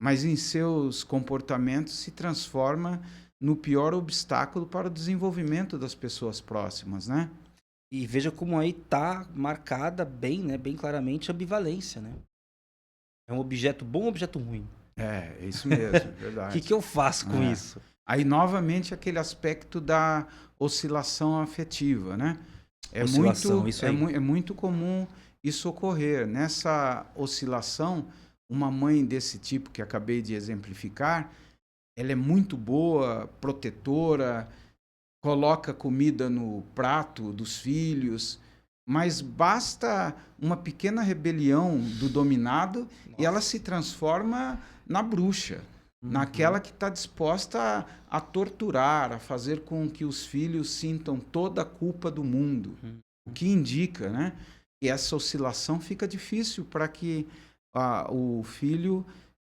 S1: mas em seus comportamentos se transforma no pior obstáculo para o desenvolvimento das pessoas próximas, né?
S2: E veja como aí tá marcada bem, né, bem claramente a ambivalência, né? É um objeto bom ou um objeto ruim?
S1: É isso mesmo, verdade.
S2: O que eu faço com isso?
S1: Aí, novamente, aquele aspecto da oscilação afetiva, né?
S2: Oscilação, isso aí.
S1: É muito comum isso ocorrer. Nessa oscilação, uma mãe desse tipo que acabei de exemplificar, ela é muito boa, protetora, coloca comida no prato dos filhos, mas basta uma pequena rebelião do dominado e ela se transforma na bruxa, naquela que está disposta a torturar, a fazer com que os filhos sintam toda a culpa do mundo. O que indica, né, que essa oscilação fica difícil para que o filho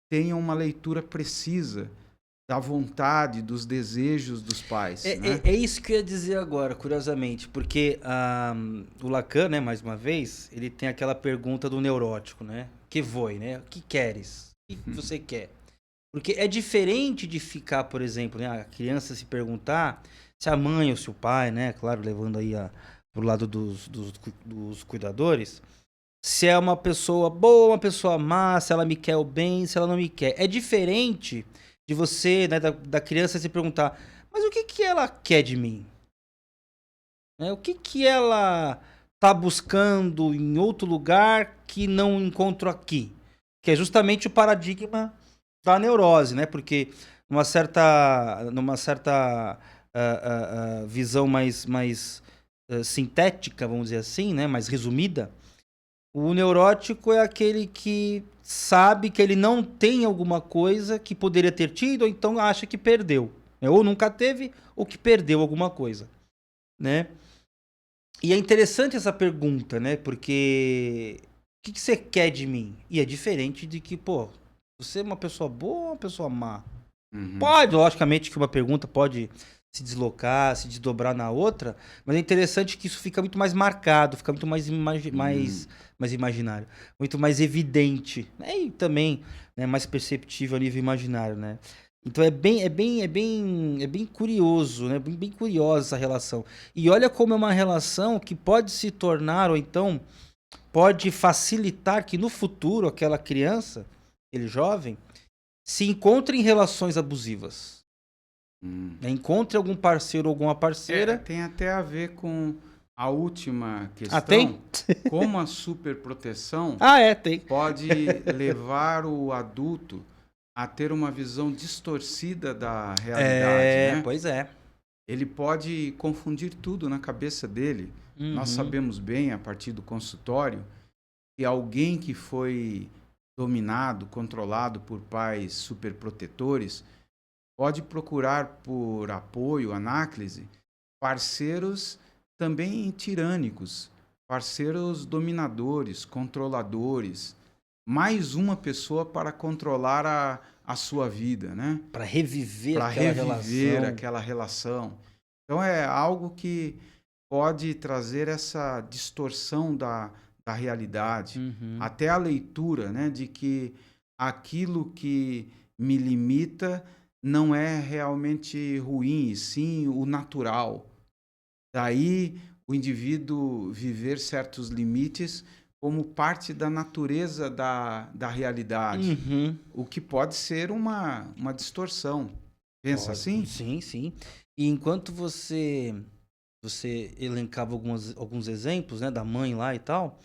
S1: tenha uma leitura precisa da vontade, dos desejos dos pais. Né?
S2: É isso que eu ia dizer agora, curiosamente, porque o Lacan, né, mais uma vez, ele tem aquela pergunta do neurótico, né? Que foi, né? O que queres? O que você quer? Porque é diferente de ficar, por exemplo, né, a criança se perguntar se a mãe ou se o pai, né, claro, levando aí pro lado dos cuidadores, se é uma pessoa boa, uma pessoa má, se ela me quer o bem, se ela não me quer. É diferente de você, né, da criança se perguntar, mas o que ela quer de mim? O que ela tá buscando em outro lugar que não encontro aqui. Que é justamente o paradigma da neurose, né? Porque numa certa visão mais sintética, vamos dizer assim, né? Mais resumida, o neurótico é aquele que sabe que ele não tem alguma coisa que poderia ter tido, ou então acha que perdeu, né? Ou nunca teve, ou que perdeu alguma coisa, né? E é interessante essa pergunta, né? Porque o que você quer de mim? E é diferente de que, pô, você é uma pessoa boa ou uma pessoa má? Pode, logicamente, que uma pergunta pode se deslocar, se desdobrar na outra, mas é interessante que isso fica muito mais marcado, fica muito mais imaginário, muito mais evidente, né? E também, né, mais perceptível a nível imaginário, né? Então é bem curioso, né? Bem curiosa essa relação. E olha como é uma relação que pode se tornar, ou então pode facilitar que no futuro aquela criança, aquele jovem, se encontre em relações abusivas. Né? Encontre algum parceiro ou alguma parceira.
S1: Tem até a ver com a última questão.
S2: Tem?
S1: Como a superproteção
S2: Tem.
S1: pode levar o adulto a ter uma visão distorcida da realidade, né?
S2: Pois é.
S1: Ele pode confundir tudo na cabeça dele. Nós sabemos bem, a partir do consultório, que alguém que foi dominado, controlado por pais superprotetores, pode procurar por apoio, anáclise, parceiros também tirânicos, parceiros dominadores, controladores, mais uma pessoa para controlar a sua vida, né?
S2: Para reviver
S1: aquela relação. Então é algo que pode trazer essa distorção da realidade, até a leitura, né, de que aquilo que me limita não é realmente ruim, e sim o natural. Daí o indivíduo viver certos limites como parte da natureza da realidade, o que pode ser uma distorção. Pensa assim?
S2: Sim, sim. E enquanto você elencava alguns exemplos, né, da mãe lá e tal,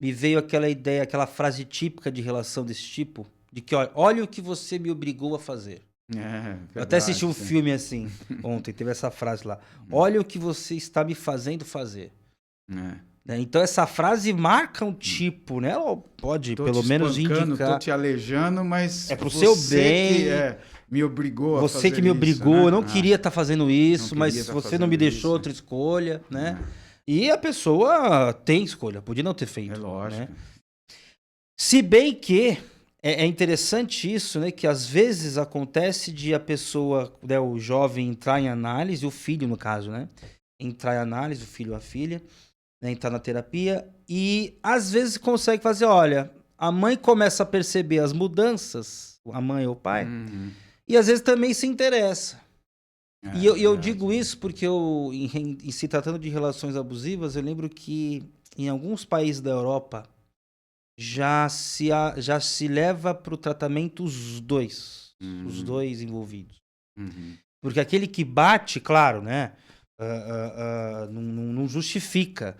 S2: me veio aquela ideia, aquela frase típica de relação desse tipo, de que, olha o que você me obrigou a fazer.
S1: Verdade,
S2: eu até assisti um filme assim, ontem, teve essa frase lá. Olha o que você está me fazendo fazer. Né? Então essa frase marca um tipo, né? Ela pode pelo menos indicar.
S1: Tô te aleijando, mas
S2: é pro seu bem.
S1: Que, me obrigou a fazer isso.
S2: Você que me obrigou, né? Eu não queria estar fazendo isso, mas você não me deixou outra escolha, né? E a pessoa tem escolha, podia não ter feito.
S1: É lógico.
S2: Né? Se bem que é interessante isso, né? Que às vezes acontece de a pessoa, né, o jovem entrar em análise, o filho no caso, né? Entrar em análise, o filho ou a filha, né, entrar na terapia e às vezes consegue fazer, olha, a mãe começa a perceber as mudanças, a mãe ou o pai, e às vezes também se interessa. E eu digo isso porque em se tratando de relações abusivas, eu lembro que em alguns países da Europa já se leva para o tratamento os dois envolvidos. Porque aquele que bate, claro, né, não justifica,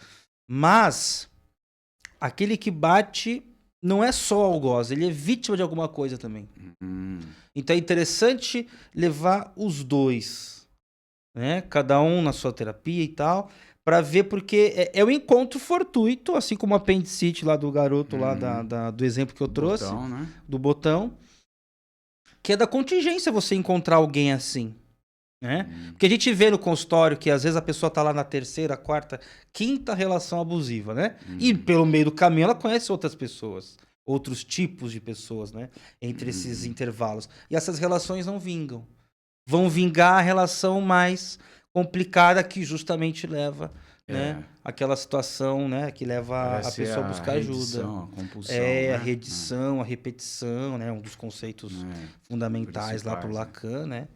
S2: mas aquele que bate não é só algoz, ele é vítima de alguma coisa também. Então é interessante levar os dois, né? Cada um na sua terapia e tal, para ver, porque é um encontro fortuito, assim como o apendicite lá do garoto lá do exemplo que eu trouxe,
S1: botão, né?
S2: do botão, que é da contingência você encontrar alguém assim. Né? Porque a gente vê no consultório que às vezes a pessoa tá lá na terceira, quarta, quinta relação abusiva, né? E pelo meio do caminho ela conhece outras pessoas, outros tipos de pessoas, né? Entre esses intervalos. E essas relações não vingam. Vão vingar a relação mais complicada que justamente leva, né? Aquela situação, né? Que leva a pessoa a buscar ajuda.
S1: A compulsão,
S2: a redição, a repetição, né? Um dos conceitos fundamentais lá pro Lacan, né?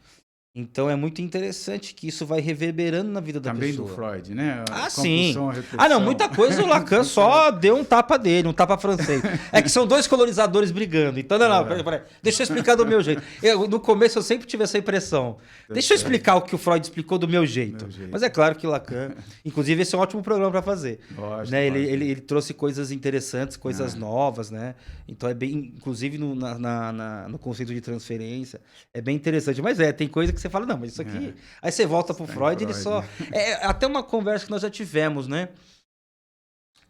S2: Então é muito interessante que isso vai reverberando na vida da
S1: Também
S2: pessoa.
S1: do Freud, né?
S2: Ah,
S1: A
S2: sim.
S1: compulsão, a repetição.
S2: Ah, não, muita coisa o Lacan só deu um tapa dele, um tapa francês. É que são dois colonizadores brigando. Então, não, peraí. Deixa eu explicar do meu jeito. No começo eu sempre tive essa impressão. Deixa eu explicar o que o Freud explicou do meu jeito. Mas é claro que Lacan... Inclusive, esse é um ótimo programa para fazer.
S1: Lógico,
S2: né?
S1: lógico.
S2: Ele trouxe coisas interessantes, coisas novas, né? Então é bem... Inclusive no conceito de transferência. É bem interessante. Mas tem coisa que você fala, não, mas isso aqui... Aí você volta pro Freud, ele só... até uma conversa que nós já tivemos, né?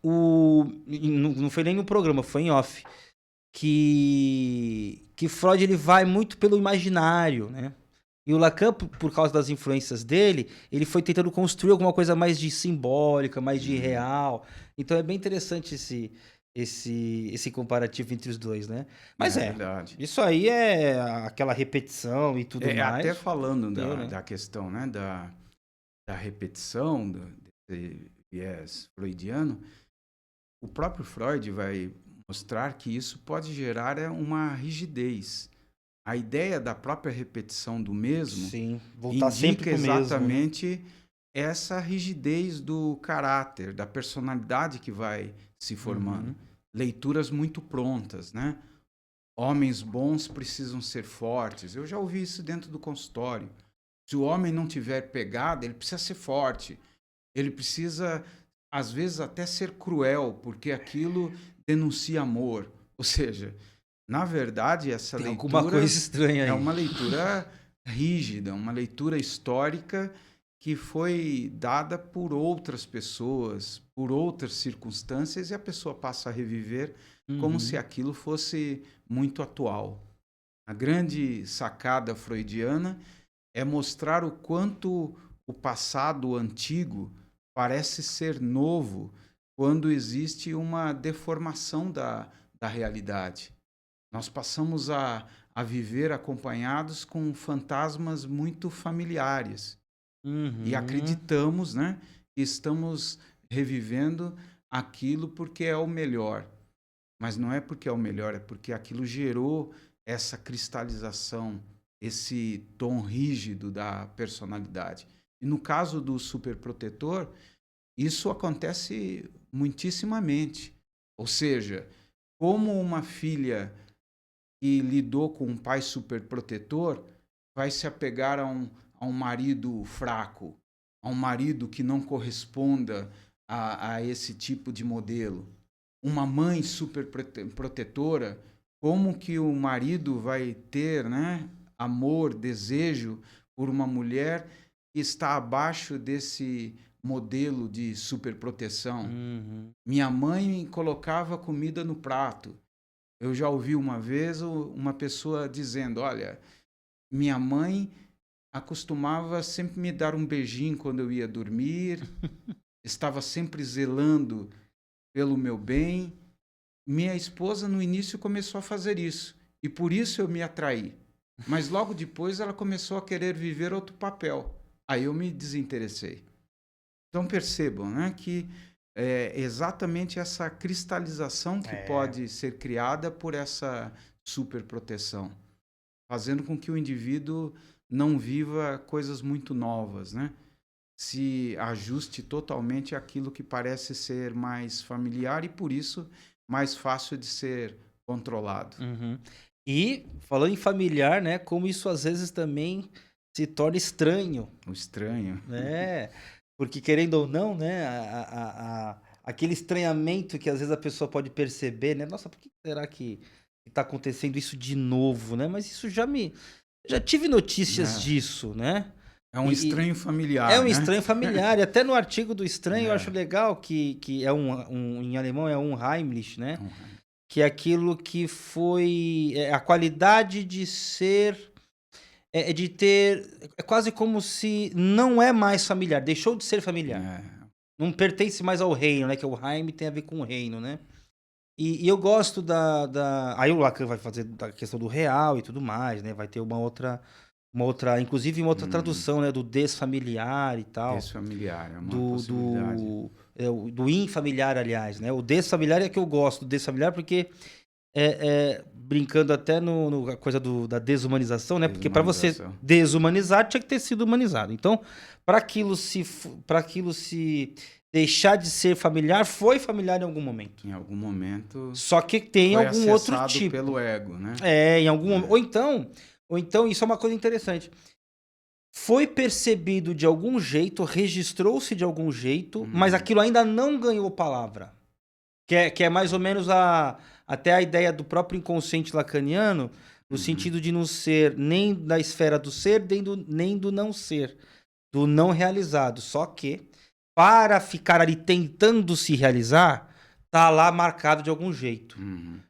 S2: Não foi nem no programa, foi em off. Que Freud ele vai muito pelo imaginário, né? E o Lacan, por causa das influências dele, ele foi tentando construir alguma coisa mais de simbólica, mais de real. Então é bem interessante esse comparativo entre os dois, né? Mas
S1: verdade.
S2: Isso aí é aquela repetição e tudo mais.
S1: Até falando
S2: né?
S1: da questão, né, da repetição, desse viés freudiano, o próprio Freud vai mostrar que isso pode gerar uma rigidez. A ideia da própria repetição do mesmo
S2: voltar sempre pro
S1: exatamente
S2: mesmo, né?
S1: essa rigidez do caráter, da personalidade que vai se formando. Leituras muito prontas, né? Homens bons precisam ser fortes. Eu já ouvi isso dentro do consultório. Se o homem não tiver pegada, ele precisa ser forte. Ele precisa, às vezes, até ser cruel, porque aquilo denuncia amor. Ou seja, na verdade, essa
S2: Tem
S1: leitura
S2: alguma coisa estranha aí.
S1: é uma leitura rígida, uma leitura histórica que foi dada por outras pessoas, por outras circunstâncias, e a pessoa passa a reviver como se aquilo fosse muito atual. A grande sacada freudiana é mostrar o quanto o passado antigo parece ser novo quando existe uma deformação da realidade. Nós passamos a viver acompanhados com fantasmas muito familiares. E acreditamos, né, que estamos revivendo aquilo porque é o melhor. Mas não é porque é o melhor, é porque aquilo gerou essa cristalização, esse tom rígido da personalidade. E no caso do superprotetor, isso acontece muitíssimamente. Ou seja, como uma filha que lidou com um pai superprotetor vai se apegar a um marido fraco, a um marido que não corresponda a esse tipo de modelo. Uma mãe superprotetora, como que o marido vai ter, né, amor, desejo por uma mulher que está abaixo desse modelo de superproteção? Minha mãe colocava comida no prato. Eu já ouvi uma vez uma pessoa dizendo, olha, minha mãe acostumava sempre me dar um beijinho quando eu ia dormir, estava sempre zelando pelo meu bem. Minha esposa, no início, começou a fazer isso, e por isso eu me atraí. Mas logo depois ela começou a querer viver outro papel. Aí eu me desinteressei. Então percebam, né, que é exatamente essa cristalização que pode ser criada por essa superproteção, fazendo com que o indivíduo não viva coisas muito novas, né? Se ajuste totalmente àquilo que parece ser mais familiar e, por isso, mais fácil de ser controlado.
S2: E, falando em familiar, né, como isso às vezes também se torna estranho.
S1: O estranho.
S2: Né? Porque, querendo ou não, né, aquele estranhamento que às vezes a pessoa pode perceber, né? Nossa, por que será que está acontecendo isso de novo, né? Mas isso já tive notícias disso, né?
S1: É um estranho familiar,
S2: É um
S1: né?
S2: estranho familiar. E até no artigo do estranho eu acho legal que é em alemão é Unheimlich, né? Que é aquilo que foi a qualidade de ser... de ter... É quase como se não é mais familiar. Deixou de ser familiar. Não pertence mais ao reino, né? Que o Heim tem a ver com o reino, né? E eu gosto Aí o Lacan vai fazer da questão do real e tudo mais, né? Vai ter uma outra inclusive uma outra tradução, né? Do desfamiliar e tal.
S1: Desfamiliar, é uma possibilidade.
S2: Do infamiliar, aliás, né? O desfamiliar é que eu gosto do desfamiliar porque brincando até a coisa da desumanização, né? Porque para você
S1: Desumanização.
S2: desumanizar, tinha que ter sido humanizado. Então, para aquilo se deixar de ser familiar, foi familiar em algum momento.
S1: Em algum momento
S2: Só que tem
S1: foi
S2: algum outro
S1: acessado
S2: tipo.
S1: pelo ego, né?
S2: Em algum momento. Ou então, isso é uma coisa interessante. Foi percebido de algum jeito, registrou-se de algum jeito, mas aquilo ainda não ganhou palavra. Que é mais ou menos até a ideia do próprio inconsciente lacaniano, no sentido de não ser nem da esfera do ser, nem do não ser, do não realizado. Só que, para ficar ali tentando se realizar, tá lá marcado de algum jeito.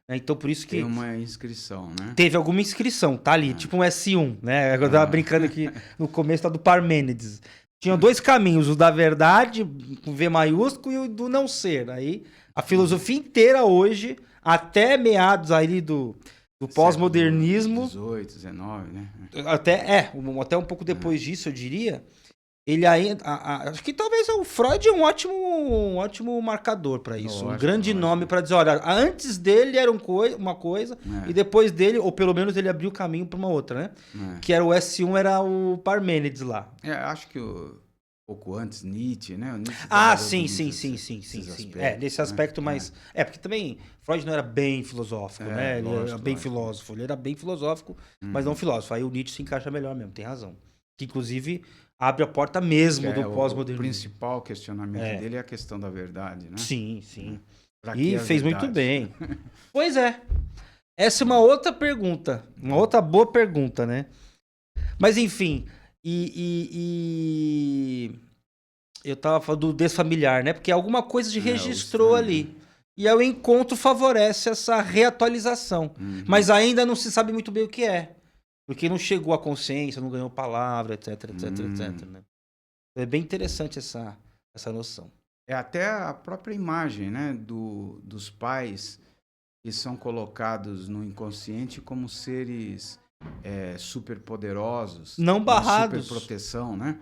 S2: Então, por isso que...
S1: Tem uma inscrição, né?
S2: Teve alguma inscrição, tá ali, tipo um S1, né? Eu tava brincando aqui no começo tá do Parmênides. Tinha dois caminhos, o da verdade, com V maiúsculo, e o do não ser. Aí, a filosofia inteira hoje, até meados aí do pós-modernismo...
S1: 18, 19, né?
S2: Até um pouco depois disso, eu diria... Ele ainda. Acho que talvez o Freud é um ótimo marcador para isso. Um grande nome para dizer: olha, antes dele era uma coisa, e depois dele, ou pelo menos ele abriu o caminho para uma outra, né? Que era o S1, era o Parmênides lá.
S1: Acho que pouco antes, Nietzsche, né?
S2: Sim. Nesse aspecto mais. Porque também Freud não era bem filosófico, né? Ele era bem filósofo. Ele era bem filosófico, mas não filósofo. Aí o Nietzsche se encaixa melhor mesmo, tem razão. Que inclusive abre a porta mesmo do pós-modernismo.
S1: O principal questionamento dele é a questão da verdade, né?
S2: Sim.
S1: E
S2: fez muito bem. Pois é. Essa é uma outra pergunta. Uma outra boa pergunta, né? Mas enfim. Eu tava falando do desfamiliar, né? Porque alguma coisa de registrou ali. E aí o encontro favorece essa reatualização. Mas ainda não se sabe muito bem o que é. Porque não chegou à consciência, não ganhou palavra, etc. Né? É bem interessante essa noção.
S1: É até a própria imagem, né, dos pais que são colocados no inconsciente como seres superpoderosos.
S2: Não barrados.
S1: Superproteção, né?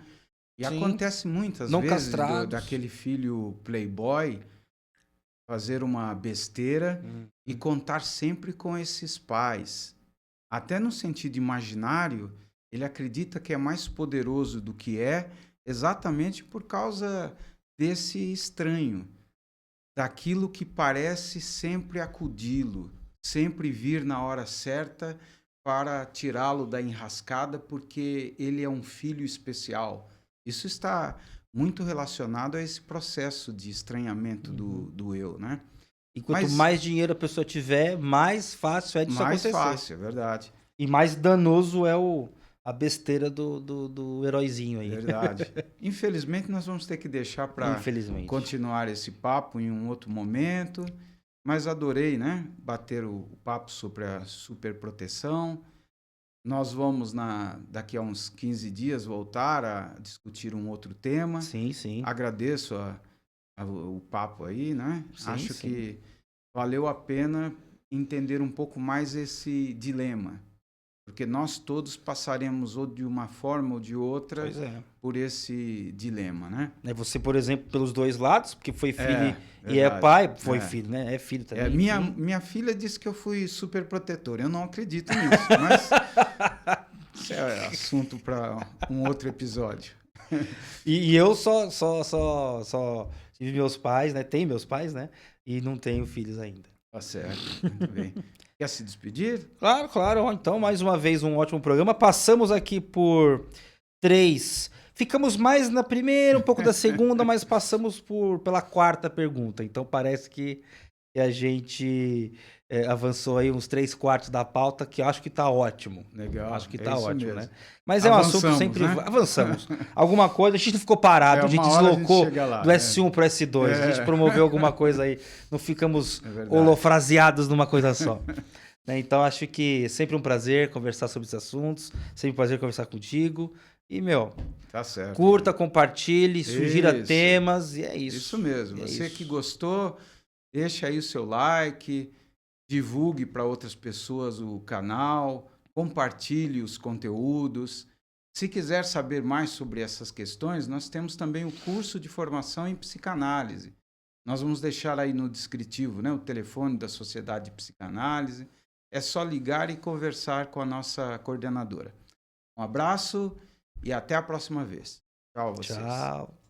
S1: E
S2: Sim.
S1: Acontece muitas
S2: não
S1: vezes daquele filho playboy fazer uma besteira e contar sempre com esses pais. Até no sentido imaginário, ele acredita que é mais poderoso do que é, exatamente por causa desse estranho, daquilo que parece sempre acudi-lo, sempre vir na hora certa para tirá-lo da enrascada, porque ele é um filho especial. Isso está muito relacionado a esse processo de estranhamento do eu, né?
S2: E quanto mais dinheiro a pessoa tiver, mais fácil é disso acontecer.
S1: Mais fácil, é verdade.
S2: E mais danoso é a besteira do heróizinho aí.
S1: Verdade. Infelizmente, nós vamos ter que deixar para continuar esse papo em um outro momento. Mas adorei, né? Bater o papo sobre a superproteção. Nós vamos, daqui a uns 15 dias, voltar a discutir um outro tema.
S2: Sim.
S1: Agradeço o papo aí, né? Acho que valeu a pena entender um pouco mais esse dilema. Porque nós todos passaremos ou de uma forma ou de outra por esse dilema, né?
S2: Você, por exemplo, pelos dois lados, porque foi filho e é pai, foi filho, né? É filho também.
S1: Minha filha disse que eu fui super protetor. Eu não acredito nisso, mas isso é assunto para um outro episódio.
S2: E eu só tive meus pais, né? Tenho meus pais, né? E não tenho filhos ainda.
S1: Tá certo, muito bem. Quer se despedir?
S2: Claro. Então, mais uma vez, um ótimo programa. Passamos aqui por 3. Ficamos mais na primeira, um pouco da segunda, mas passamos pela quarta pergunta. Então, parece que a gente avançou aí uns 3/4 da pauta, que eu acho que tá ótimo.
S1: Legal.
S2: Acho que tá ótimo,
S1: mesmo.
S2: né? Mas é um assunto sempre... Né? Avançamos. Alguma coisa, a gente não ficou parado, a gente deslocou do S1 pro S2. A gente promoveu alguma coisa aí. Não ficamos holofraseados numa coisa só. Então, acho que sempre um prazer conversar sobre esses assuntos. Sempre um prazer conversar contigo. E,
S1: tá certo,
S2: curta, compartilhe, sugira temas, e é isso.
S1: Isso mesmo. Você que gostou, deixa aí o seu like, divulgue para outras pessoas o canal, compartilhe os conteúdos. Se quiser saber mais sobre essas questões, nós temos também o curso de formação em psicanálise. Nós vamos deixar aí no descritivo, né, o telefone da Sociedade de Psicanálise. É só ligar e conversar com a nossa coordenadora. Um abraço e até a próxima vez. Tchau a vocês.
S2: Tchau.